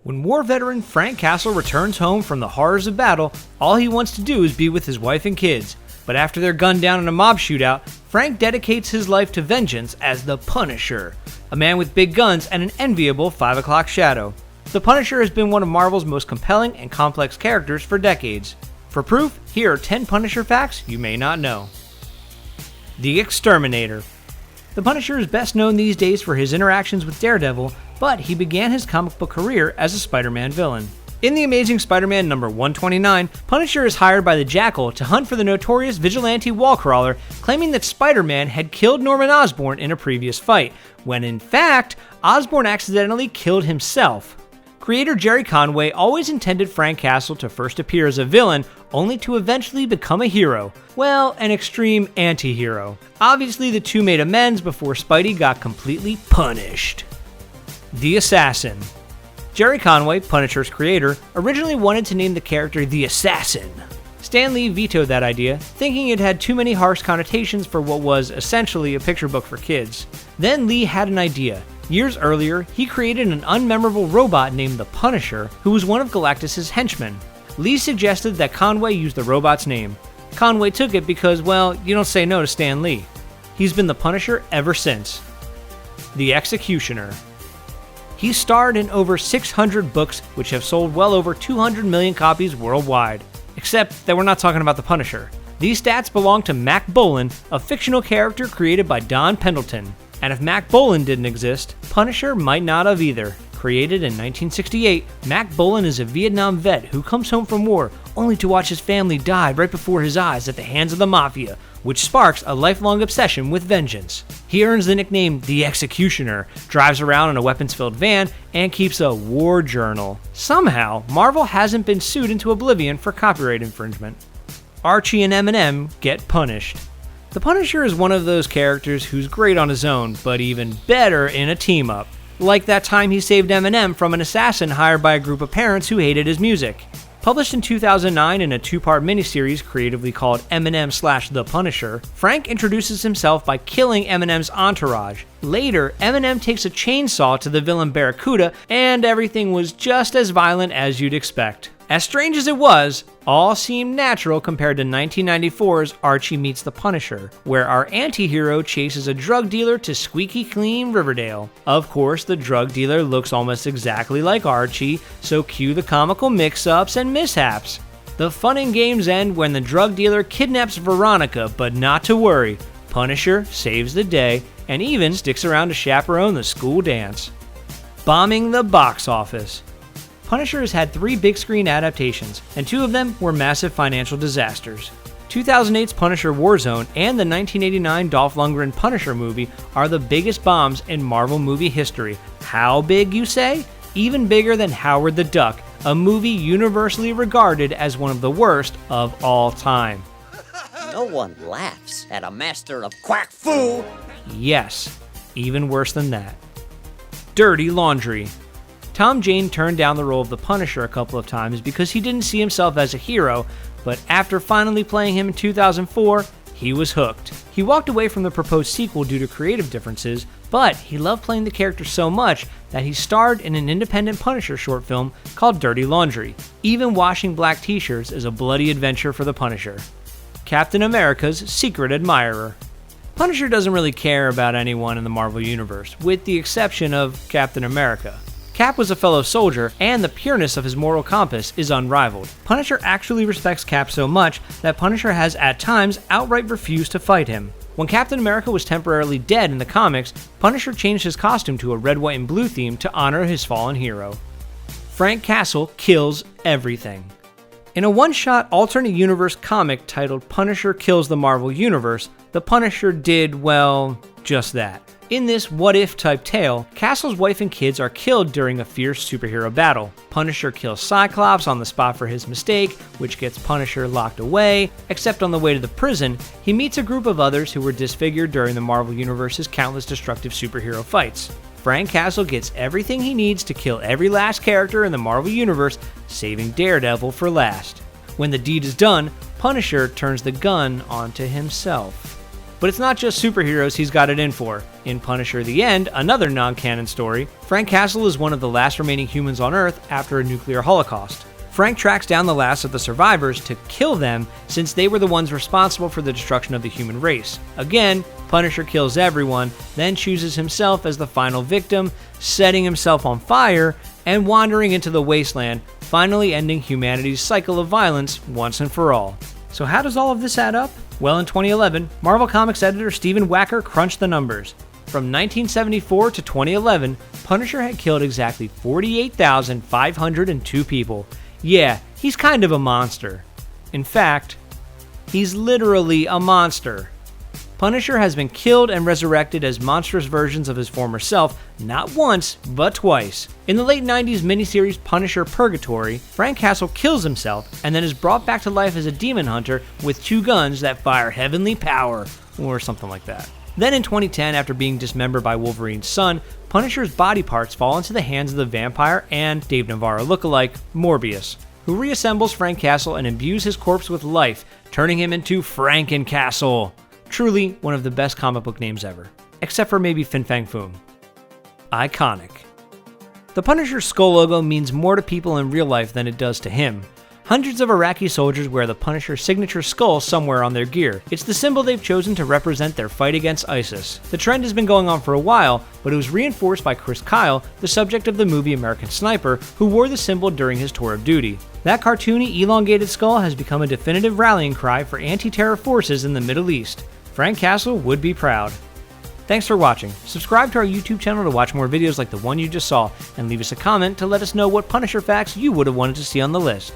When war veteran Frank Castle returns home from the horrors of battle, all he wants to do is be with his wife and kids. But after they're gunned down in a mob shootout, Frank dedicates his life to vengeance as the Punisher, a man with big guns and an enviable 5 o'clock shadow. The Punisher has been one of Marvel's most compelling and complex characters for decades. For proof, here are 10 Punisher facts you may not know. The Exterminator. The Punisher is best known these days for his interactions with Daredevil, but he began his comic book career as a Spider-Man villain. In The Amazing Spider-Man number 129, Punisher is hired by the Jackal to hunt for the notorious vigilante wall-crawler, claiming that Spider-Man had killed Norman Osborn in a previous fight, when in fact, Osborn accidentally killed himself. Creator Jerry Conway always intended Frank Castle to first appear as a villain, only to eventually become a hero. Well, an extreme anti-hero. Obviously, the two made amends before Spidey got completely punished. The Assassin. Jerry Conway, Punisher's creator, originally wanted to name the character the Assassin. Stan Lee vetoed that idea, thinking it had too many harsh connotations for what was essentially a picture book for kids. Then Lee had an idea. Years earlier, he created an unmemorable robot named the Punisher, who was one of Galactus' henchmen. Lee suggested that Conway use the robot's name. Conway took it because, well, you don't say no to Stan Lee. He's been the Punisher ever since. The Executioner. He starred in over 600 books, which have sold well over 200 million copies worldwide. Except that we're not talking about the Punisher. These stats belong to Mac Bolan, a fictional character created by Don Pendleton. And if Mac Bolan didn't exist, Punisher might not have either. Created in 1968, Mac Bolan is a Vietnam vet who comes home from war only to watch his family die right before his eyes at the hands of the Mafia, which sparks a lifelong obsession with vengeance. He earns the nickname The Executioner, drives around in a weapons-filled van, and keeps a war journal. Somehow, Marvel hasn't been sued into oblivion for copyright infringement. Archie and Eminem get punished. The Punisher is one of those characters who's great on his own, but even better in a team-up. Like that time he saved Eminem from an assassin hired by a group of parents who hated his music. Published in 2009 in a 2-part miniseries creatively called Eminem / The Punisher, Frank introduces himself by killing Eminem's entourage. Later, Eminem takes a chainsaw to the villain Barracuda, and everything was just as violent as you'd expect. As strange as it was, all seemed natural compared to 1994's Archie Meets the Punisher, where our anti-hero chases a drug dealer to squeaky clean Riverdale. Of course, the drug dealer looks almost exactly like Archie, so cue the comical mix-ups and mishaps. The fun and games end when the drug dealer kidnaps Veronica, but not to worry. Punisher saves the day and even sticks around to chaperone the school dance. Bombing the box office. Punisher has had 3 big screen adaptations, and 2 of them were massive financial disasters. 2008's Punisher Warzone and the 1989 Dolph Lundgren Punisher movie are the biggest bombs in Marvel movie history. How big, you say? Even bigger than Howard the Duck, a movie universally regarded as one of the worst of all time. No one laughs at a master of quack fu. Yes, even worse than that. Dirty Laundry. Tom Jane turned down the role of the Punisher a couple of times because he didn't see himself as a hero, but after finally playing him in 2004, he was hooked. He walked away from the proposed sequel due to creative differences, but he loved playing the character so much that he starred in an independent Punisher short film called Dirty Laundry. Even washing black t-shirts is a bloody adventure for the Punisher. Captain America's secret admirer. Punisher doesn't really care about anyone in the Marvel Universe, with the exception of Captain America. Cap was a fellow soldier, and the pureness of his moral compass is unrivaled. Punisher actually respects Cap so much that Punisher has at times outright refused to fight him. When Captain America was temporarily dead in the comics, Punisher changed his costume to a red, white, and blue theme to honor his fallen hero. Frank Castle kills everything. In a one-shot alternate universe comic titled Punisher Kills the Marvel Universe, the Punisher did, well, just that. In this what-if type tale, Castle's wife and kids are killed during a fierce superhero battle. Punisher kills Cyclops on the spot for his mistake, which gets Punisher locked away, except on the way to the prison, he meets a group of others who were disfigured during the Marvel Universe's countless destructive superhero fights. Frank Castle gets everything he needs to kill every last character in the Marvel Universe, saving Daredevil for last. When the deed is done, Punisher turns the gun onto himself. But it's not just superheroes he's got it in for. In Punisher: The End, another non-canon story, Frank Castle is one of the last remaining humans on Earth after a nuclear holocaust. Frank tracks down the last of the survivors to kill them since they were the ones responsible for the destruction of the human race. Again, Punisher kills everyone, then chooses himself as the final victim, setting himself on fire and wandering into the wasteland, finally ending humanity's cycle of violence once and for all. So how does all of this add up? Well, in 2011, Marvel Comics editor Stephen Wacker crunched the numbers. From 1974 to 2011, Punisher had killed exactly 48,502 people. Yeah, he's kind of a monster. In fact, he's literally a monster. Punisher has been killed and resurrected as monstrous versions of his former self, not once, but twice. In the late 90s miniseries Punisher Purgatory, Frank Castle kills himself and then is brought back to life as a demon hunter with 2 guns that fire heavenly power, or something like that. Then in 2010, after being dismembered by Wolverine's son, Punisher's body parts fall into the hands of the vampire and Dave Navarro lookalike, Morbius, who reassembles Frank Castle and imbues his corpse with life, turning him into Franken-Castle. Truly one of the best comic book names ever. Except for maybe Fin Fang Foom. Iconic. The Punisher's skull logo means more to people in real life than it does to him. Hundreds of Iraqi soldiers wear the Punisher's signature skull somewhere on their gear. It's the symbol they've chosen to represent their fight against ISIS. The trend has been going on for a while, but it was reinforced by Chris Kyle, the subject of the movie American Sniper, who wore the symbol during his tour of duty. That cartoony, elongated skull has become a definitive rallying cry for anti-terror forces in the Middle East. Frank Castle would be proud. Thanks for watching. Subscribe to our YouTube channel to watch more videos like the one you just saw, and leave us a comment to let us know what Punisher facts you would have wanted to see on the list.